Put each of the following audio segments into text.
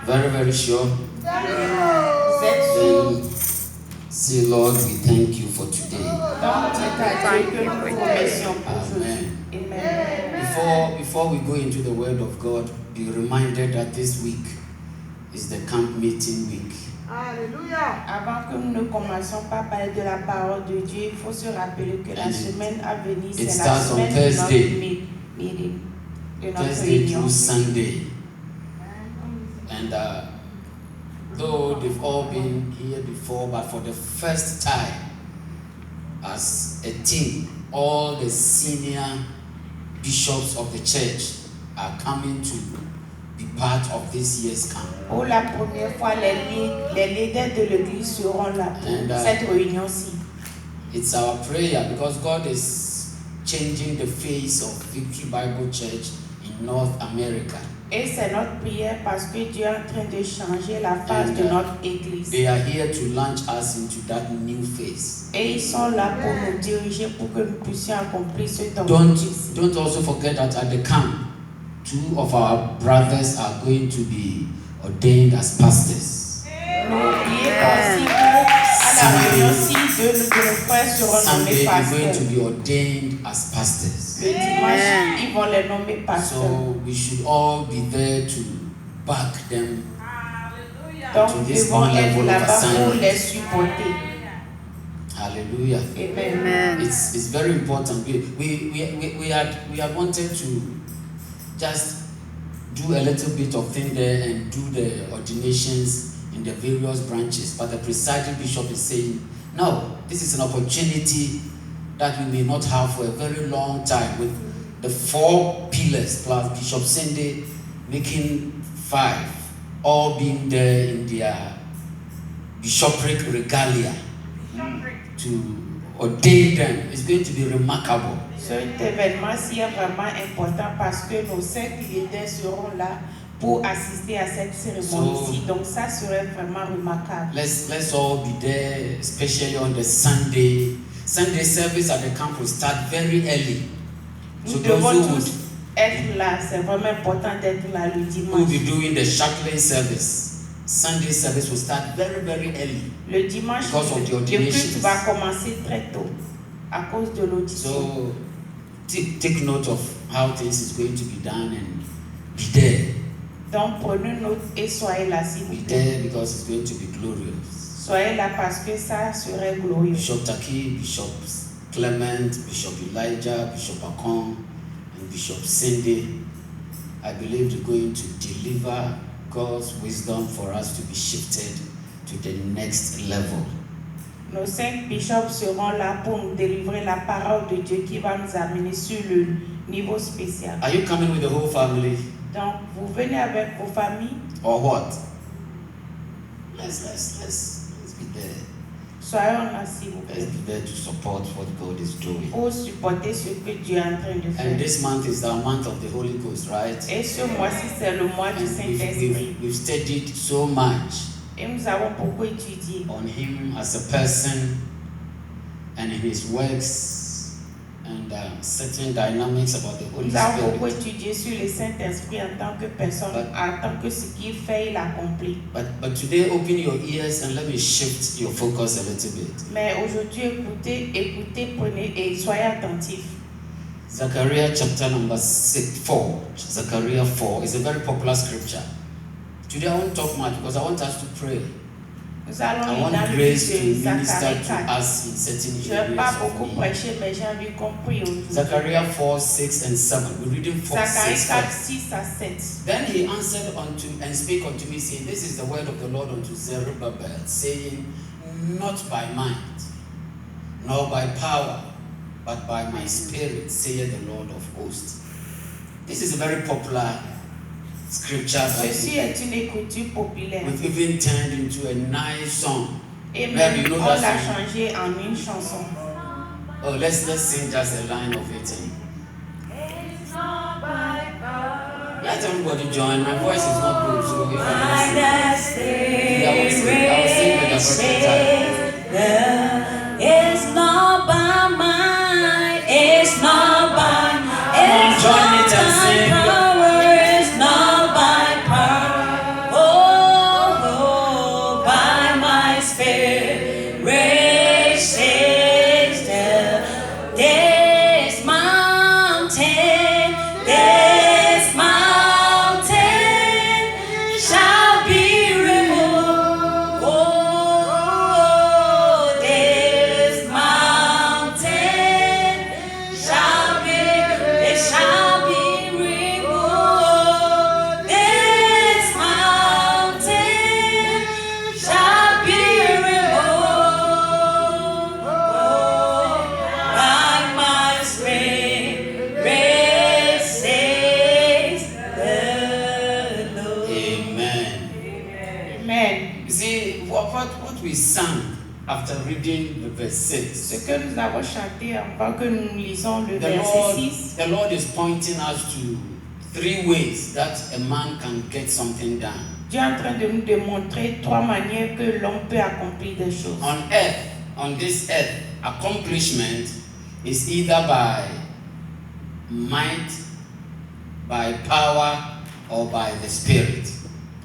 Very, very sure. Then, say, Lord, we thank you for today. Amen. Before we go into the Word of God, be reminded that this week is the camp meeting week. Alléluia. Avant que nous ne commencions par parler de la parole de Dieu, il faut se rappeler que la semaine à venir, c'est la semaine de notre meeting. Thursday through Sunday. And though they've all been here before, but for the first time, as a team, all the senior bishops of the church are coming to be part of this year's camp. Pour la première fois, les leaders de l'église seront là pour cette réunion-ci. It's our prayer because God is changing the face of Victory Bible Church in North America. Et c'est notre prière parce que Dieu est en train de changer la face de notre église. They are here to launch us into that new phase. Et ils sont là pour nous diriger pour que nous puissions accomplir ce objectif. Don't also forget that at the camp, 2 of our brothers are going to be ordained as pastors. N'oubliez pas aussi qu'à la réunion-ci, 2 de nos frères seront nommés Sunday, pasteurs. they're going to be ordained as pastors. Le dimanche, ils vont les nommer pasteurs. So we should all be there to back them Donc, to nous this devons new être level of là-bas pour assignment. les supporter. Hallelujah. Amen. It's very important. We had wanted to just do a little bit of thing there and do the ordinations in the various branches, but the presiding bishop is saying, no, this is an opportunity that we may not have for a very long time, with the 4 pillars plus Bishop Sunday making 5, all being there in their bishopric regalia to ordain them. It's going to be remarkable. Cet événement-ci est vraiment important parce que nos 5 leaders seront là pour assister à cette cérémonie-ci. Donc ça serait vraiment remarquable. Let's all be there, especially on the Sunday. Sunday service at the camp will start very early. Nous devons tous être là. C'est vraiment important d'être là le dimanche. We'll be doing the chaplain service. Sunday service will start very, very early. Le dimanche, le culte va commencer très tôt à cause de l'audition. So take note of how things is going to be done and be there. Donc prenez note et soyez là s'il vous Be plaît. there because it's going to be glorious. Soyez là parce que ça serait glorieux. Bishop Taki, Bishop Clement, Bishop Elijah, Bishop Akon, and Bishop Cindy, I believe they're going to deliver God's wisdom for us to be shifted to the next level. Nos 5 bishops seront là pour nous délivrer la parole de Dieu qui va nous amener sur le niveau spécial. Are you coming with the whole family? Donc, vous venez avec vos familles? Or what? Let's be there. Soyons là s'il vous plaît. Let's be there to support what God is doing. Pour supporter ce que Dieu est en train de faire. And this month is the month of the Holy Ghost, right? Et ce mois-ci, c'est le mois du Saint-Esprit. We've studied so much Et nous avons beaucoup étudié on him as a person and in his works and certain dynamics about the Holy Nous avons beaucoup Spirit. étudié sur le Saint-Esprit en tant que personne, en tant que ce qu'il fait, il accomplit. But today, open your ears and let me shift your focus a little bit. Mais aujourd'hui, écoutez, prenez et soyez attentifs. Zechariah chapter number 4. Zechariah 4 is a very popular scripture. Today I won't talk much because I want us to pray. Nous allons I lire dans want le grace livre to de minister Zacharie to 4. us in certain Je n'ai pas areas beaucoup of need. prêché, mais j'ai envie qu'on prie aujourd'hui. Zechariah 4, 6 and 7. We're reading 4, Zacharie 6 4, first. 6 à 7. Then he answered unto and spake unto me, saying, This is the word of the Lord unto Zerubbabel, saying, Not by might, nor by power, but by my spirit, saith the Lord of hosts. This is a very popular scripture that Ceci est une écriture populaire. we've even turned into a nice song. Et Maybe même, you know on that l'a song. changé en une chanson. Oh, let's sing just a line of it. Let everybody join. My voice is not good, so if I will sing with the first time. It's not by might, it's not by Join it and sing. power, it's not by power. Oh, Amen. You see, what we sang after reading the verse 6. Ce que nous avons chanté avant que nous lisons le verset 6. The Lord is pointing us to 3 ways that a man can get something done. Dieu est en train de nous démontrer 3 manières que l'homme peut accomplir des choses. On this earth, accomplishment is either by might, by power, or by the Spirit.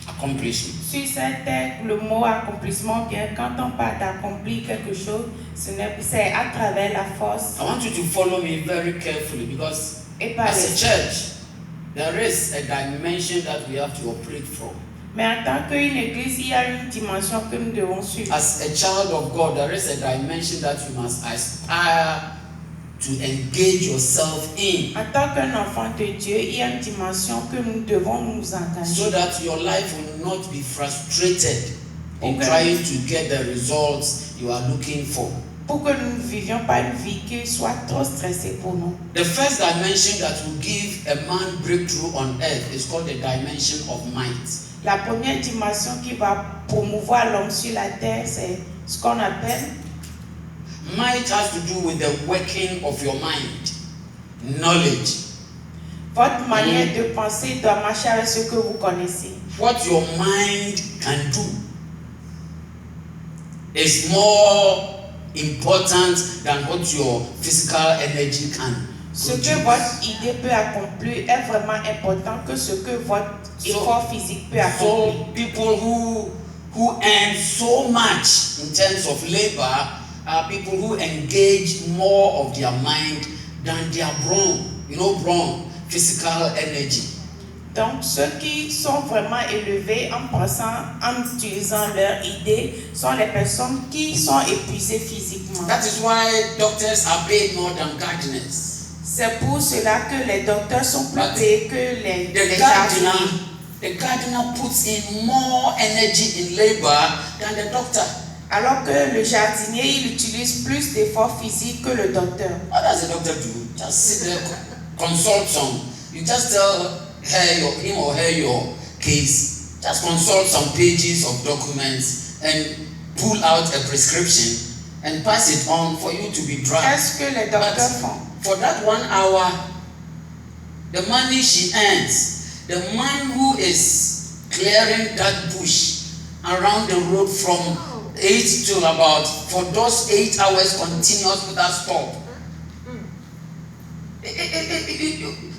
Accomplishment. Sur cette terre, le mot accomplissement vient quand on parle d'accomplir quelque chose, c'est à travers la force. I want you to follow me very carefully because as a church, there is a dimension that we have to operate from. Mais en tant qu'une église, il y a une dimension que nous devons suivre. As a child of God, there is a dimension that you must aspire to engage yourself in. En tant qu'un enfant de Dieu, il y a une dimension que nous devons nous engager. So that your life will not be frustrated in trying to get the results you are looking for. Pour que nous ne vivions pas une vie qui soit trop stressée pour nous. The first dimension that will give a man breakthrough on earth is called the dimension of might. La première dimension qui va promouvoir l'homme sur la terre, c'est ce qu'on appelle might has to do with the working of your mind, knowledge. Votre manière de penser doit marcher avec ce que vous connaissez. What your mind can do is more important than what your physical energy can produce. Ce que votre idée peut accomplir est vraiment important que ce que votre effort physique peut accomplir. So people who earn so much in terms of labor are people who engage more of their mind than their brawn, physical energy. Donc ceux qui sont vraiment élevés en pensant, en utilisant leur idée, sont les personnes qui sont épuisées physiquement. That is why doctors are paid more than gardeners. C'est pour cela que les docteurs sont plus payés que les gardener. jardiniers. The gardener puts in more energy in labor than the doctor. Alors que le jardinier, il utilise plus d'efforts physiques que le docteur. What does the doctor do? Just sit there, consult some. You just tell him or her your case. Just consult some pages of documents and pull out a prescription and pass it on for you to be drugged. Qu'est-ce que les docteurs font? For that 1 hour, the money she earns, the man who is clearing that bush around the road from 8 to about, for those 8 hours continuous without stop.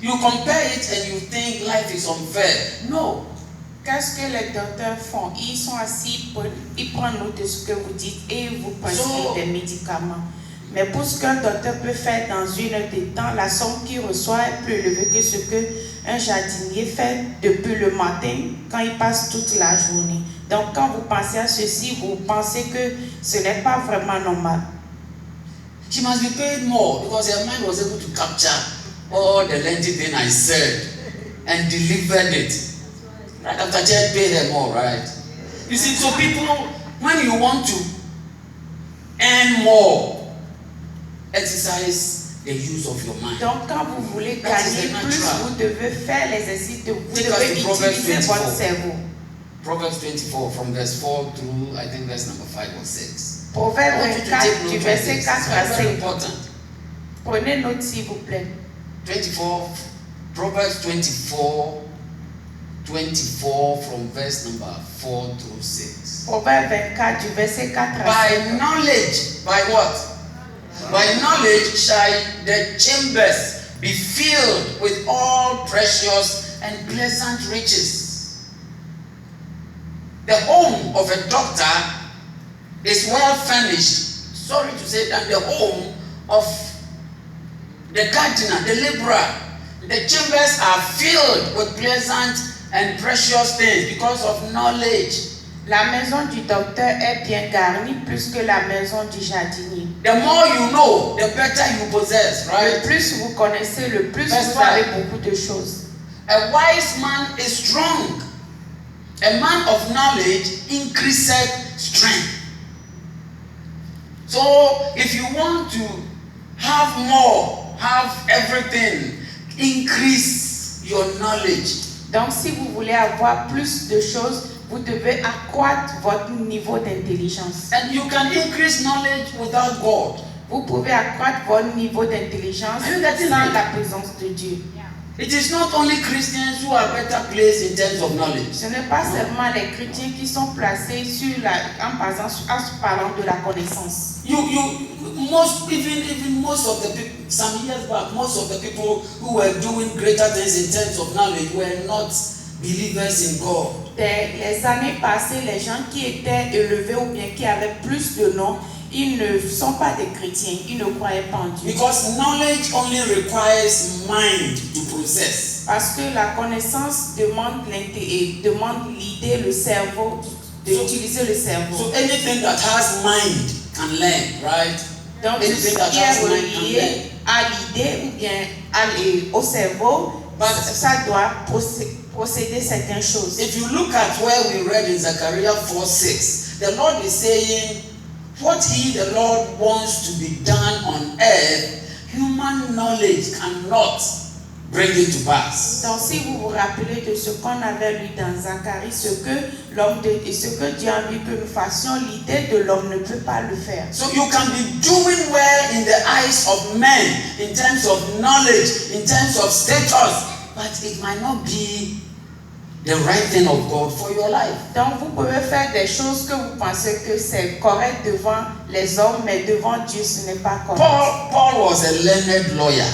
You compare it and you think life is unfair. No. Qu'est-ce que les docteurs font? Ils sont assis, ils prennent note de ce que vous dites et ils vous prescrivent des médicaments. Mais pour ce qu'un docteur peut faire dans une heure de temps, la somme qu'il reçoit est plus élevée que ce qu'un jardinier fait depuis le matin quand il passe toute la journée. Donc quand vous pensez à ceci, vous pensez que ce n'est pas vraiment normal. She must be paid more because her mind was able to capture all the lengthy thing I said and delivered it. Right after church, pay her more, right? You see, so people, when you want to earn more, exercise the use of your mind. Donc quand vous voulez gagner plus, vous devez faire l'exercice de vous devez utiliser votre cerveau. Proverbs 24 from verse 4 through I think verse number 5 or 6. Proverbe 24 du verset 4 à 5. Important. Prenez note s'il vous plaît. 24, Proverbs 24 from verse number 4 through 6. Proverbe 24 du verset 4 à 5. By knowledge, by what? By knowledge shall the chambers be filled with all precious and pleasant riches. The home of a doctor is well furnished, sorry to say, than the home of the gardener, the laborer. The chambers are filled with pleasant and precious things because of knowledge. La maison du docteur est bien garnie plus que la maison du jardinier. The more you know, the better you possess, right? Le plus vous connaissez, le plus vous avez beaucoup de choses. A wise man is strong. A man of knowledge increaseth strength. So, if you want to have more, have everything, increase your knowledge. Donc, si vous voulez avoir plus de choses, Vous devez accroître votre niveau d'intelligence. And you can increase knowledge without God. Vous pouvez accroître votre niveau d'intelligence sans la présence de Dieu. It is not only Christians who are better placed in terms of knowledge. Ce n'est pas seulement les chrétiens qui sont placés en parlant de la connaissance. Even most of the people, some years back, most of the people who were doing greater things in terms of knowledge were not believers in God. Les années passées, les gens qui étaient élevés ou bien qui avaient plus de noms, ils ne sont pas des chrétiens, ils ne croyaient pas en Dieu. Because knowledge only requires mind to process. Parce que la connaissance demande l'idée, le cerveau, d'utiliser le cerveau. So anything that has mind can learn, right? Donc ce qui est relié à l'idée ou bien au cerveau, ça doit procéder certaines choses. If you look at where we read in Zechariah 4:6, the Lord is saying, what He, the Lord, wants to be done on earth, human knowledge cannot bring it to pass. Donc, si vous vous rappelez de ce qu'on avait lu dans Zacharie, ce que Dieu a dit que nous fassions, l'idée de l'homme ne peut pas le faire. So you can be doing well in the eyes of men, in terms of knowledge, in terms of status, but it might not be the right thing of God for your life. Donc, vous pouvez faire des choses que vous pensez que c'est correct devant les hommes, mais devant Dieu, ce n'est pas correct. Paul was a learned lawyer,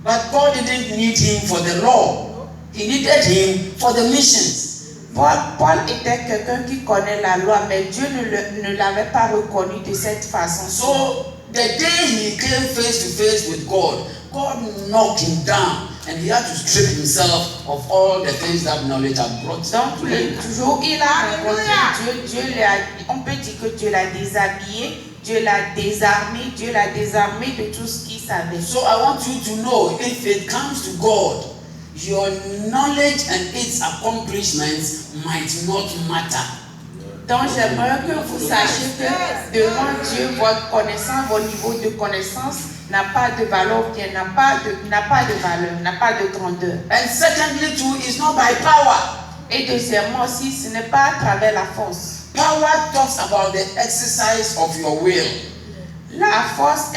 but God didn't need him for the law. He needed him for the missions. Paul était quelqu'un qui connaît la loi, mais Dieu ne l'avait pas reconnu de cette façon. So the day he came face to face with God, God knocked him down. And he had to strip himself of all the things that knowledge had brought. Donc, le jour il a rencontré Dieu, on peut dire que Dieu l'a déshabillé, Dieu l'a désarmé de tout ce qu'il savait. So I want you to know, if it comes to God, your knowledge and its accomplishments might not matter. Donc, j'aimerais que vous sachiez que devant Dieu, votre connaissance, votre niveau de connaissance n'a pas de valeur, n'a pas de grandeur. And secondly, too, it's not by power. Et deuxièmement aussi, ce n'est pas à travers la force. Power talks about the exercise of your will. La force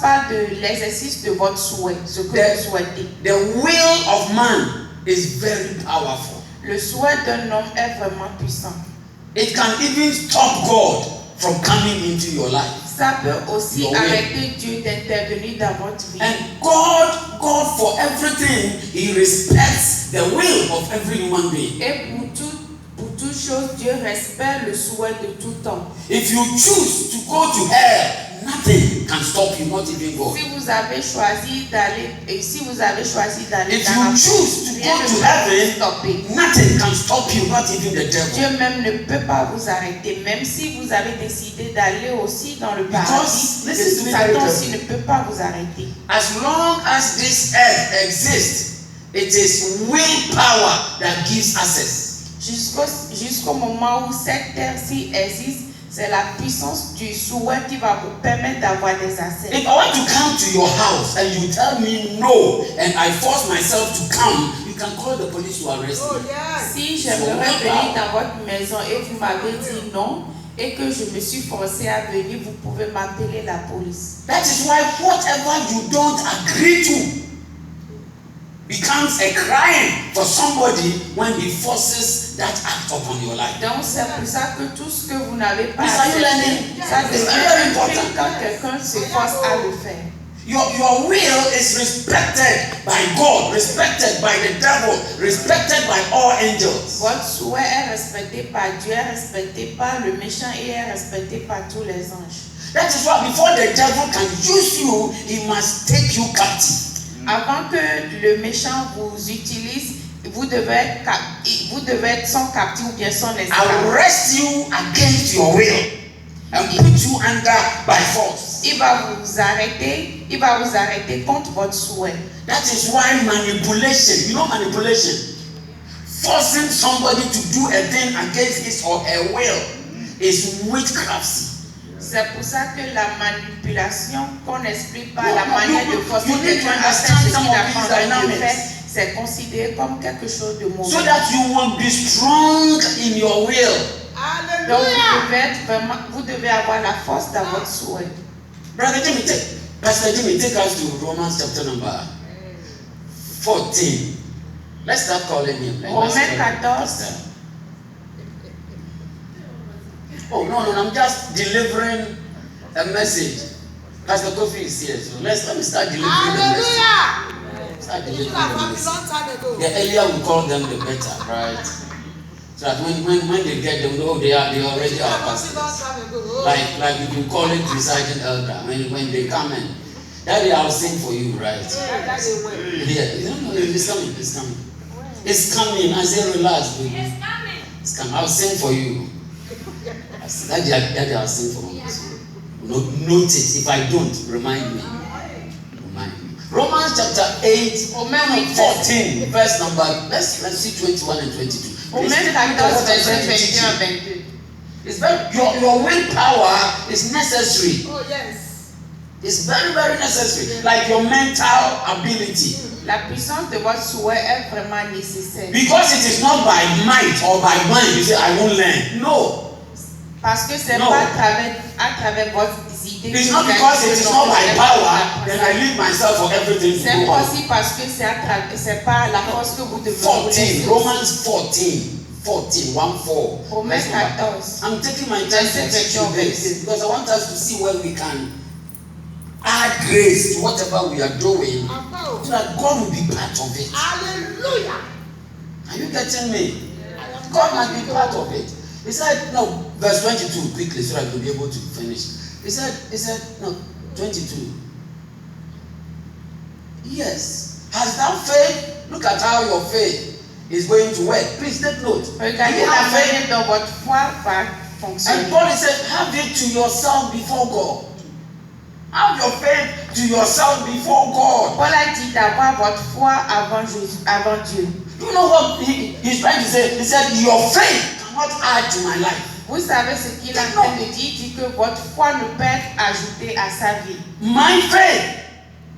parle de l'exercice de votre souhait, ce que vous souhaitez. The will of man is very powerful. Le souhait d'un homme est vraiment puissant. It can even stop God from coming into your life. Ça peut aussi arrêter Dieu d'intervenir dans votre vie. And God for everything, He respects the will of every human being. Et pour toute chose, Dieu respecte le souhait de tout homme. If you choose to go to hell, nothing can stop you, not even God. Si vous avez choisi d'aller If dans you choose to go to heaven, nothing can stop you, not even the devil. Dieu même ne peut pas vous arrêter. Même si vous avez décidé d'aller aussi dans le paradis, Satan aussi ne peut pas vous arrêter. As long as this earth exists, it is willpower that gives access. Jusqu'au moment où cette terre-ci existe, c'est la puissance du souhait qui va vous permettre d'avoir des accès. If I want to come to your house and you tell me no, and I force myself to come, you can call the police to arrest me. Si j'aimerais venir dans votre maison et vous m'avez dit non, et que je me suis forcé à venir, vous pouvez m'appeler la police. That is why whatever you don't agree to becomes a crime for somebody when he forces that act upon your life. Donc c'est pour ça que tout ce que vous n'avez pas accepté, ça devient important quand quelqu'un se force à le faire. Your will is respected by God, respected by the devil, respected by all angels. Votre souhait est respecté par Dieu, est respecté par le méchant et est respecté par tous les anges. That is why before the devil can use you, he must take you captive. Avant que le méchant vous utilise, vous devez être son captif ou bien son esclave. Arrest you against your will and put you under by force. Il va vous arrêter contre votre souhait. That is why manipulation, manipulation, forcing somebody to do a thing against his or her will is witchcraft. C'est pour ça que la manipulation qu'on n'explique pas, la manière de forcer quelqu'un à faire ce qu'il n'a pas envie de faire, c'est considéré comme quelque chose de mauvais. So that you will be strong in your will. Donc vous devez avoir la force dans votre souhait. Brother Jimmy, Pastor Jimmy, take us to Romans chapter number 14. Let's start calling him. Romains 14. Oh, no, I'm just delivering a message. Pastor Kofi is here, so let me start delivering the message. Start delivering the message. The earlier we call them, the better, right? So that when they get them, oh, they already are pastors. Like if you call it presiding elder, when they come in, Daddy, I'll sing for you, right? Yeah, no, it's coming. It's coming. I say, relax, baby. It's coming. I'll sing for you. Daddy, I'll sing for you. Notice. If I don't, remind me. Romans chapter 8, 14, verse number. Let's see 21 and 22. Romains 14, verset 21 22. It's very, your willpower is necessary. Oh yes. It's very, very necessary. Like your mental ability. La puissance de votre souhait est vraiment nécessaire. Because it is not by might or by mind you say I won't learn. No. Parce que c'est pas à travers vos idées. It's not because it is not by power then I leave myself for everything to c'est go on. aussi parce que c'est pas la force que vous devez 14, Romans 14, 1-4. Romains 14. I'm taking my time to teach you this because I want us to see where we can add grace to whatever we are doing so that God will be part of it. Hallelujah. Are you getting me? God must be part of it. He said, no, verse 22 quickly so that we'll be able to finish. He said, no, 22. Yes. Has thou faith? Look at how your faith is going to work. Please take note. Regardez la manière dont votre foi va fonctionner. And Paul said, have it to yourself before God. Have your faith to yourself before God. Paul a dit d'avoir votre foi avant Dieu. You know what he's trying to say? He said, your faith cannot add to my life. Vous savez ce qu'il est en train de dire? Il dit que votre foi ne peut être ajoutée à sa vie. My faith,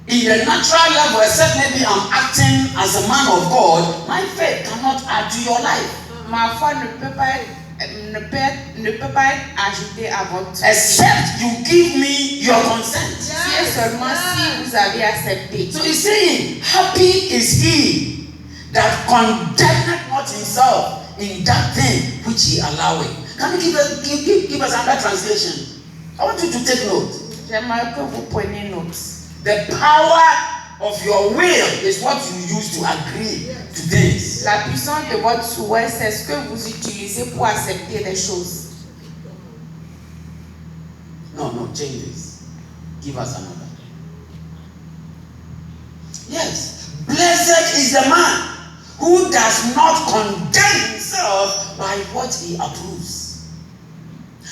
in the natural level, except maybe I'm acting as a man of God, my faith cannot add to your life. Ma foi ne peut pas être ajoutée à votre vie. Except you give me your consent. Si et seulement si vous avez accepté. So he's saying, happy is he that condemneth not himself in that thing which he alloweth. Can you give us another translation? I want you to take note. J'aimerais que vous preniez note. The power of your will is what you use to agree to things. La puissance de votre souhait, c'est ce que vous utilisez pour accepter les choses. No, change this. Give us another. Yes. Blessed is the man who does not condemn himself by what he approves.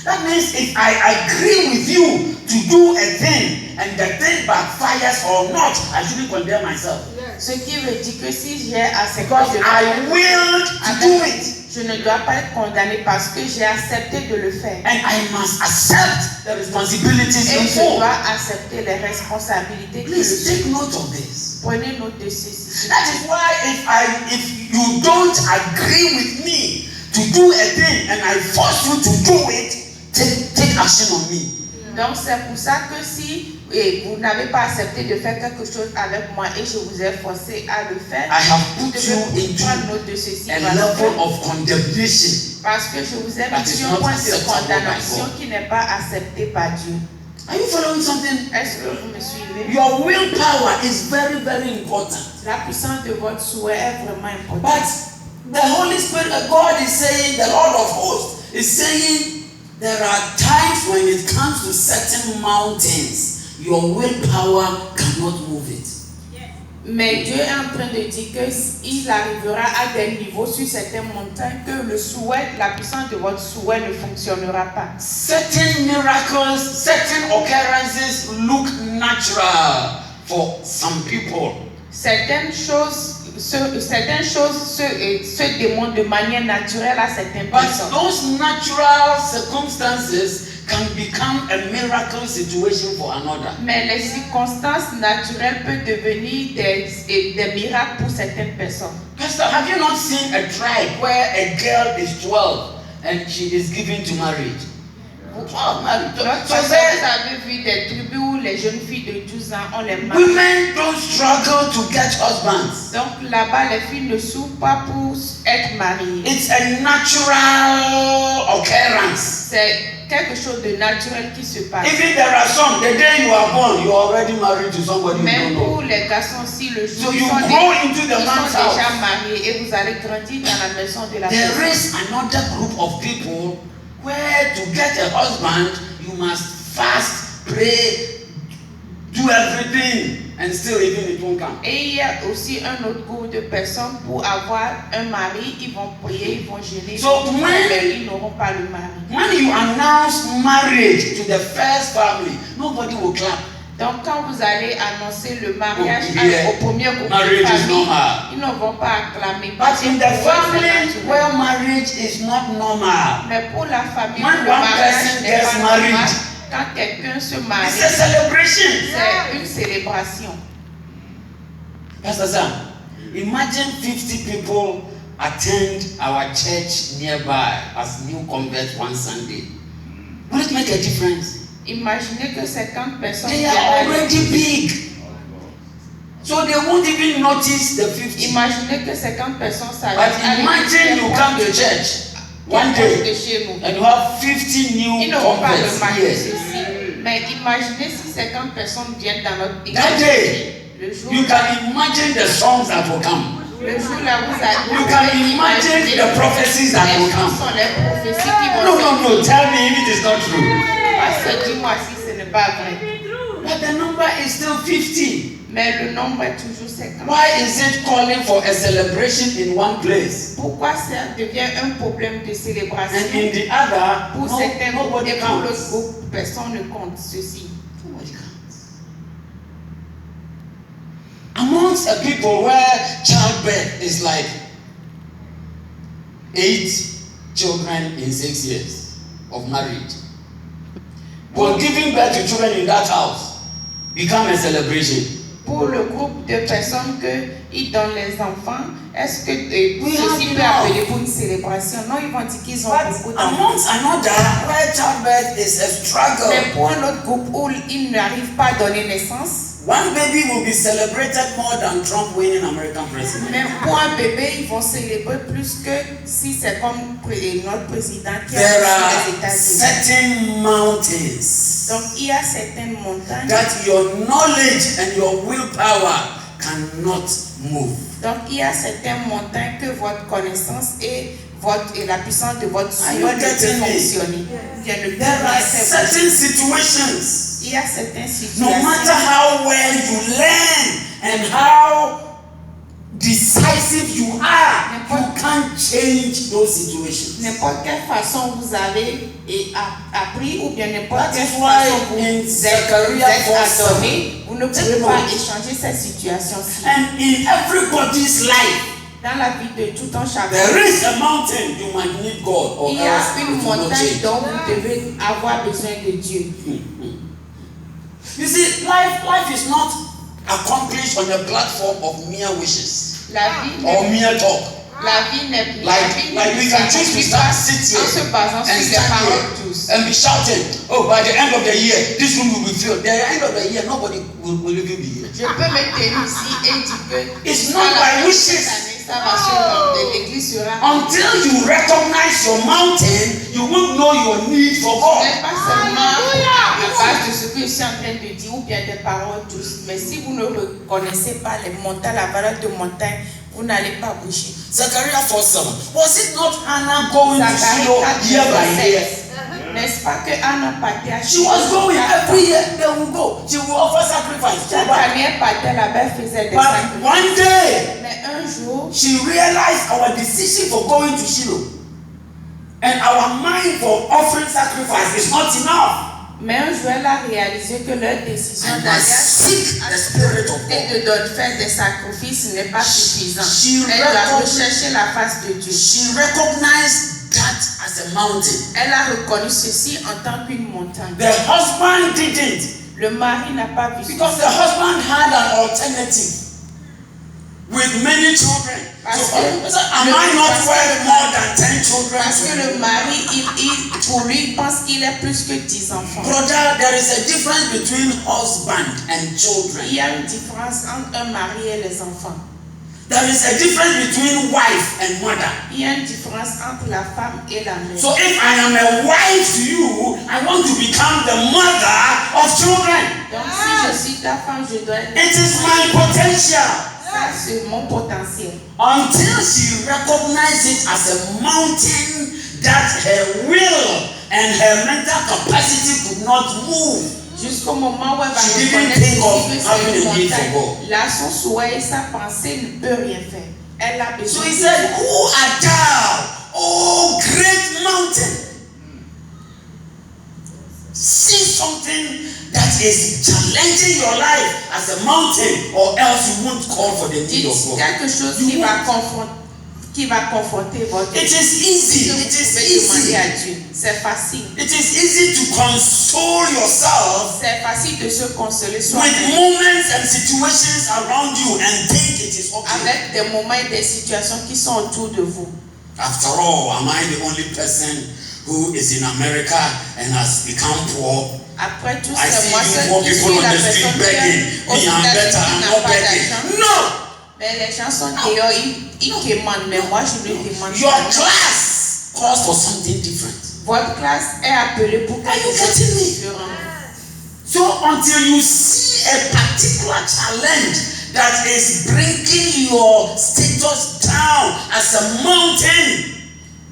That means if I agree with you to do a thing and the thing backfires or not, I shouldn't condemn myself. Ce qui veut dire que si j'ai accepté Because I willed to do it. Je ne dois pas être condamné parce que j'ai accepté de le faire. And I must accept the responsibilities Et in je full. dois accepter les responsabilités. Please take note of this. Prenez note de ceci. That is why if you don't agree with me to do a thing and I force you to do it, take action on me. Donc c'est pour ça que si vous n'avez pas accepté de faire quelque chose avec moi et je vous ai forcé à le faire, I have vous put devez you prendre into note de ceci. a level of condemnation. Parce que je vous ai That mis is sur un not point de acceptable condamnation by God. qui n'est pas accepté par Dieu. Are you following something? Est-ce que vous me suivez? Your willpower is very, very important. La puissance de votre souhait est vraiment importante. But the Holy Spirit of God is saying, the Lord of hosts is saying, there are times when it comes to certain mountains, your willpower cannot move it. Mais Dieu est en train de dire qu'il arrivera à des niveaux sur certaines montagnes que le souhait, la puissance de votre souhait ne fonctionnera pas. Certain miracles, certain occurrences look natural for some people. Certaines choses se démontrent de manière naturelle à certaines But personnes. those natural circumstances can become a miracle situation for another. Mais les circonstances naturelles peuvent devenir des miracles pour certaines personnes. Pastor, have you not seen a tribe where a girl is 12 and she is given to marriage? Oh, marriage. Donc, So vous there, avez vu des tribus où les jeunes filles de 12 ans ont les maris. women don't struggle to get husbands. Donc là-bas, les filles ne souffrent pas pour être mariées. It's a natural occurrence. C'est quelque chose de naturel qui se passe. Even there are some, the day you are born, you are already married to somebody you Même don't know. pour les garçons, si le jour So ils you sont, grow into the ils man's sont déjà house. mariés et vous allez grandir dans la maison de la There personne. is another group of people where to get a husband, you must fast, pray, do everything, and still even it won't come. Et il y a aussi un autre groupe de personnes pour avoir un mari, ils vont prier, ils vont jeûner, So mais ils n'auront pas le mari. When you announce marriage to the first family, nobody will clap. Donc quand vous allez annoncer le mariage Oh, yeah. au premier groupe Marriage de is famille, normal. ils ne vont pas acclamer. But parce in que the pour eux, c'est family naturel. where marriage is not normal, Mais pour la famille, When où le one mariage person n'est gets pas married, normal, quand quelqu'un se marie, it's a celebration. c'est une célébration. Pastor Sam, imagine 50 people attend our church nearby as new converts one Sunday. Will it make a difference? Imaginez que 50 personnes They viennent are à already l'église. big. So they won't even notice the 50. Imaginez que 50 personnes But s'arrêtent. imagine you come to church one de day chez nous. and you have 50 Ils new n'auront pas converts remarqué here. ceci. Mais imaginez si 50 personnes viennent dans notre église. That day, Le jour, you can imagine the songs that will come. le jour là, vous allez You can imagine the prophecies that will les come. chansons, les prophéties qui vont No. Tell me if it is not true. Parce que dis-moi si ce n'est pas vrai. But the number is still 50. Mais le nombre est toujours 50. Why is it calling for a celebration in one place Pourquoi ça devient un problème de célébration and in the other, pour certains groupes nobody et pour l'autre counts? groupe, personne ne compte ceci. Nobody counts. Amongst a people where childbirth is like 8 children in 6 years of marriage, well, giving birth to children in that house become a celebration. Pour le groupe de personnes qu'ils donnent les enfants, est-ce que We ceci have peut enough. appeler pour une célébration? Non, ils vont dire qu'ils ont But beaucoup d'enfants. amongst another where childbirth is a struggle, Mais pour un autre groupe où ils n'arrivent pas à donner naissance, one baby will be celebrated more than Trump winning American president. mais pour un bébé, ils vont célébrer plus que si c'est comme notre président qui a There reçu are les États-Unis. certain mountains Donc il y a certaines montagnes. that your knowledge and your willpower cannot move. Donc il y a certaines montagnes que votre connaissance et la puissance de votre Are souhait you ne peut getting me? fonctionner. Bien, ne peut There are rien faire. certain situations, Il y a certaines no matter situations. how well you learn and how decisive you are, you can't change those situations. N'importe quelle façon vous avez appris ou bien n'importe That quelle is why façon vous in êtes Zechariah 4:7, adoré, vous ne pouvez take pas note. échanger cette situation-ci. And in everybody's life, Dans la vie de tout un chacun, there is a mountain you might need God or il y else a it une will not montagne change. dont vous devez avoir besoin de Dieu. You see, life is not accomplished on a platform of mere wishes La vie or n'est mere talk. La vie n'est Like we can choose to start sit en se here basant sur and les stand paroles here tous. and be shouting, oh, by the end of the year, this room will be filled. By the end of the year, nobody will even be here. Je peux me tenir ici et dire que It's à not la by fin de wishes. cette année, ça va se l'église sera. Until you recognize your mountain, you won't know your need for Ce God. n'est pas seulement à base de ce que je suis en train de dire ou bien des paroles douces, mais si vous ne reconnaissez pas les montagnes, la valeur de montagne, vous n'allez pas bouger. Zechariah 4:7. Was it not Hannah going to Zacharie Shiloh 4, year by verset year? 7. N'est-ce pas que Anna partait à She was Shiloh going chaque every fois? year. They will go. She will offer sacrifice. Go Chaque back. année, elle partait là-bas, elle faisait des But sacrifices. one day, Mais un jour, she realized our decision for going to Shiloh and our mind for offering sacrifice is not enough. Mais un jour, elle a réalisé que leur décision And d'aller seek the Spirit of et God. de faire des sacrifices n'est pas suffisant. She Elle doit record- rechercher la face de Dieu. She recognized that as a a mountain. Elle a reconnu ceci en tant qu'une montagne. The husband didn't. Le mari n'a pas vu Because the ceci. husband had an alternative with many children. So, am I not worth more than 10 children? Parce que le mari, pour lui, il pense qu'il est plus que 10 enfants. Brother, there is a difference between husband and children. Il y a une différence entre un mari et les enfants. There is a difference between wife and mother. Il y a une différence entre la femme et la mère. So if I am a wife to you, I want to become the mother of children. Donc si je suis ta femme, je dois être... It is my potential. Ça, c'est mon potentiel. Until she recognizes it as a mountain that her will and her mental capacity could not move. Jusqu'au moment où elle va She didn't reconnaître think of que c'est having une a need for montagne. God. Là, son souhait et sa pensée ne peut rien faire. Elle a So besoin he de said, Dieu. who art thou, O great mountain? See something that is challenging your life as a mountain, or else you won't call for the need of Dites God. quelque chose qui va confronter votre It vie. is easy. Que vous It is pouvez demander easy. à Dieu. C'est facile. It is easy to console yourself C'est facile de se consoler with soi-même moments and situations around you and think it is okay. avec des moments et des situations qui sont autour de vous. After all, am I the only person who is in America and has become poor? Après tout, I c'est see moi you seul poor qui people suis on la the street personne begging. qui Me, I'm better, I'm n'a not pas d'argent. begging. No! Mais les gens sont dehors, ils demandent, mais moi je ne demande Your pas. class calls for something different. Votre classe est appelée pour Are you quelque chose getting de me? différent. So until you see a particular challenge that is bringing your status down as a mountain,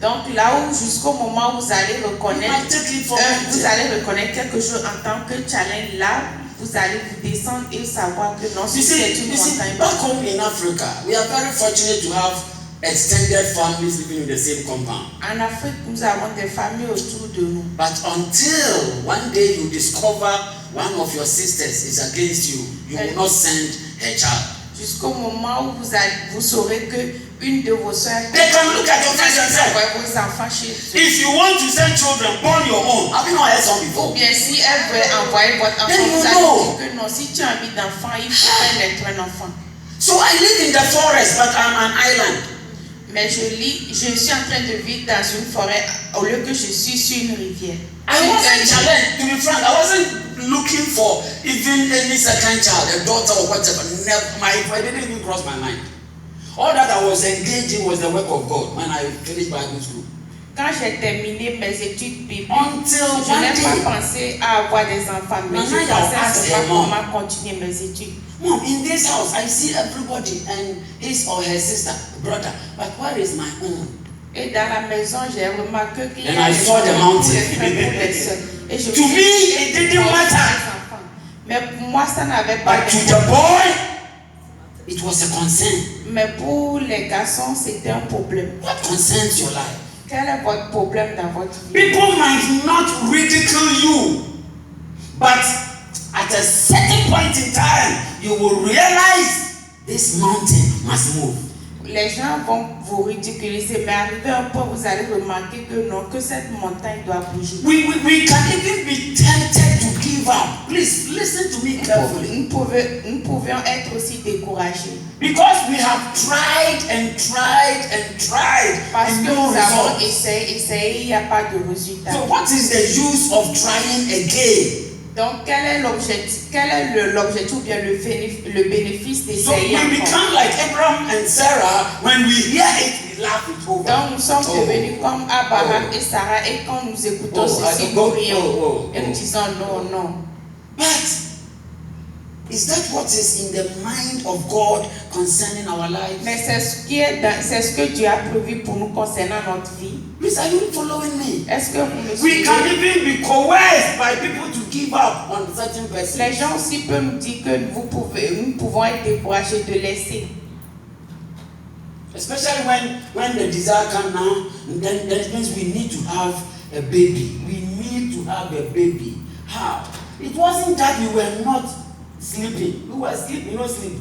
Donc là où jusqu'au moment où vous allez reconnaître, I take it for vous granted. allez reconnaître quelque chose en tant que challenge, là vous allez vous descendre et savoir que non, You si c'est see, une montagne. back home in Africa, we are very fortunate to have extended families living in the same compound. En Afrique, nous avons des familles autour de nous. But until one day you discover one of your sisters is against you, you will not send her child. Jusqu'au moment où vous saurez que une de vos soeurs They can look at your vous face and say, envoie vos enfants chez eux. if you want to send children, born your own. Have you not heard some Ou before? bien si elle veut envoyer votre enfant, Then you vous allez know. dire que non, si tu as envie d'enfant, il faut faire naître un enfant. So I live in the forest, but I'm an island. Mais je suis en train de vivre dans une forêt au lieu que je suis sur une rivière. I wasn't challenged, to be frank. I wasn't looking for even any second child, a daughter or whatever. It didn't even cross my mind. All that I was engaged in was the work of God when I finished Bible school. Quand j'ai terminé mes études bibliques, Until je one n'ai day, pas pensé à avoir des enfants, mais je Nana, pensais à ask savoir her mom. comment continuer mes études. Mom, in this house, I see everybody and his or her sister, brother. But where is my own? Et dans la maison, j'ai remarqué qu'il y And a I des saw the enfants mountain. pour les frères, pour les sœurs. Et je To me me, suis dit, it didn't pour matter. les enfants. Mais pour moi, ça n'avait pas But to de the boy, it was a concern. Mais pour les garçons, c'était un problème. What concerns your life? Quel est votre problème dans votre vie? People might not ridicule you, but at a certain point in time, you will realize this mountain must move. Les gens vont vous ridiculiser, mais arrivé à un point, vous allez remarquer que non, que cette montagne doit bouger. We can even be tempted to give up. Please listen to me carefully. Nous pouvions être aussi découragés. Because we have tried and tried and tried Parce and que no nous avons result. essayé, il n'y a pas de résultat. So what is the use of trying again? Donc, quel est l'objectif ou bien le bénéfice So d'essayer we encore? become like Abraham and Sarah. When we hear it, we laugh it over. Donc, nous sommes Oh. devenus comme Abraham et Sarah, et quand nous écoutons Oh, ceci, I nous don't- rions et oh. nous disons non, non. But is that what is in the mind of God concerning our lives? Mais c'est ce que Dieu a prévu pour nous concernant notre vie. Please, are you following me? Est-ce que vous me We suivez? can even be coerced by people to give up on certain persons. Les gens aussi peuvent nous dire que nous pouvons être découragés de laisser. Especially when the desire comes now, then it means we need to have a baby. We need to have a baby. How? It wasn't that we were not sleeping. We were sleeping, sleep.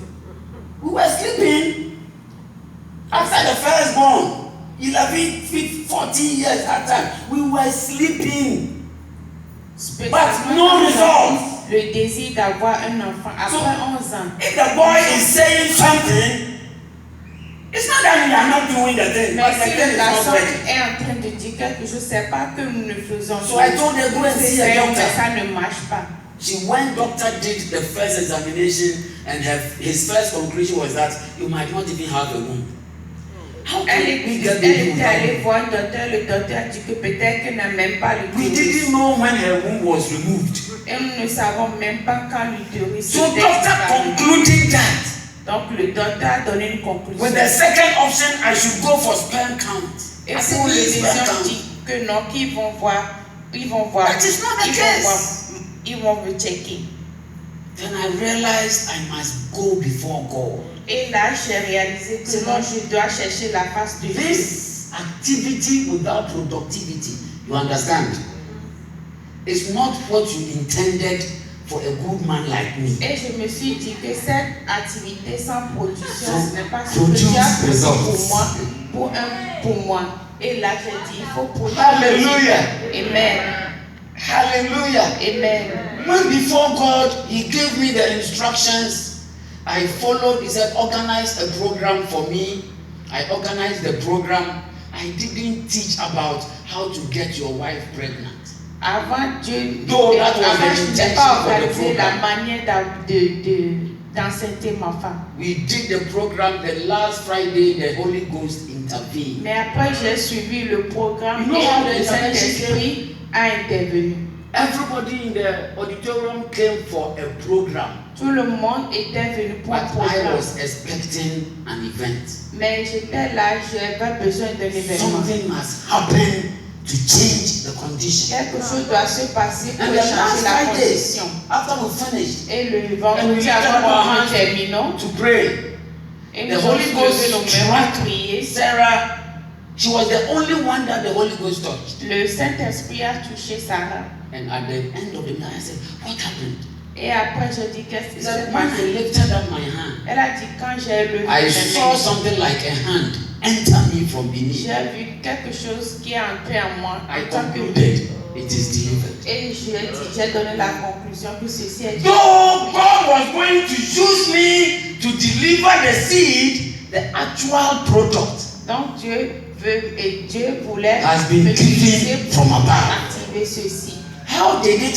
We were sleeping after the firstborn. 11, 40 years at time. We were sleeping. But Spécialement no quand results. le désir d'avoir un enfant So, après 11 ans. if the boy is saying something, it's not that we are not doing the thing, but Mais the si thing le is garçon not ready. est en train de dire quelque chose, c'est pas que nous ne faisons So I told her, go and see a mais doctor. ça ne marche pas. She went, doctor did the first examination, and his first conclusion was that you might not even have a womb. How can we get the Elle womb? était allée voir un docteur, le docteur a dit que peut-être qu'elle n'a même pas We l'utérus. didn't know when her womb was removed. Et nous ne savons même pas quand l'utérus So était doctor disparu. concluding that Donc le docteur a donné une conclusion. with the second option, I should go for sperm count. Et I said, pour le "Please, sperm deuxième count." dit que non, qu'ils vont voir, ils vont voir, That is not the ils vont case. voir, ils vont rechecker. Then I realized I must go before God. Et là, j'ai réalisé que non, je dois chercher la face de Dieu. This activity without productivity, you understand, is not what you intended for a good man like me. Et je me suis dit que cette activité sans production, So, ce n'est pas ce que produce tu as prévu results. pour moi. Et là, j'ai dit, il faut produire. Hallelujah. Amen. Hallelujah. Amen. When before God, He gave me the instructions, I followed. He said, organize a program for me. I organized the program. I didn't teach about how to get your wife pregnant. Avant Dieu, Though that was avant, the je n'ai intention pas for the organisé la program. manière d'enceinte ma femme. We did the program the last Friday, the Holy Ghost intervened. Mais après, j'ai suivi le programme You know how the et le intervention Saint-Esprit a intervenu. Everybody in the auditorium came for a program, Tout le monde était venu pour un but I programme. was expecting an event. Mais j'étais là, j'avais besoin d'un événement. Something must happen to change the condition. Quelque chose doit se passer pour And the last changer la Friday, condition. after we finished Et le And we vendredi lifted avant our que nous hands terminons, to pray, et the nous Holy avons levé nos Ghost mains à struck prier. Sarah. She was the only one that the Holy Ghost touched. Le Saint-Esprit a touché Sarah. And at the end of the night, I said, "What happened?" Et après, je dis qu'est-ce He qui s'est said, "When I passé? lifted up my hand, Elle a dit quand j'ai levé I mes saw mains, something like a hand enter me from beneath. j'ai vu quelque chose qui est entré en moi I en tant que concluded it is delivered." Et j'ai donné la conclusion que ceci est Though God was going to use me to deliver the seed, the actual product Donc Dieu veut et Dieu voulait has been me utiliser given pour from above. activer ceci. How did it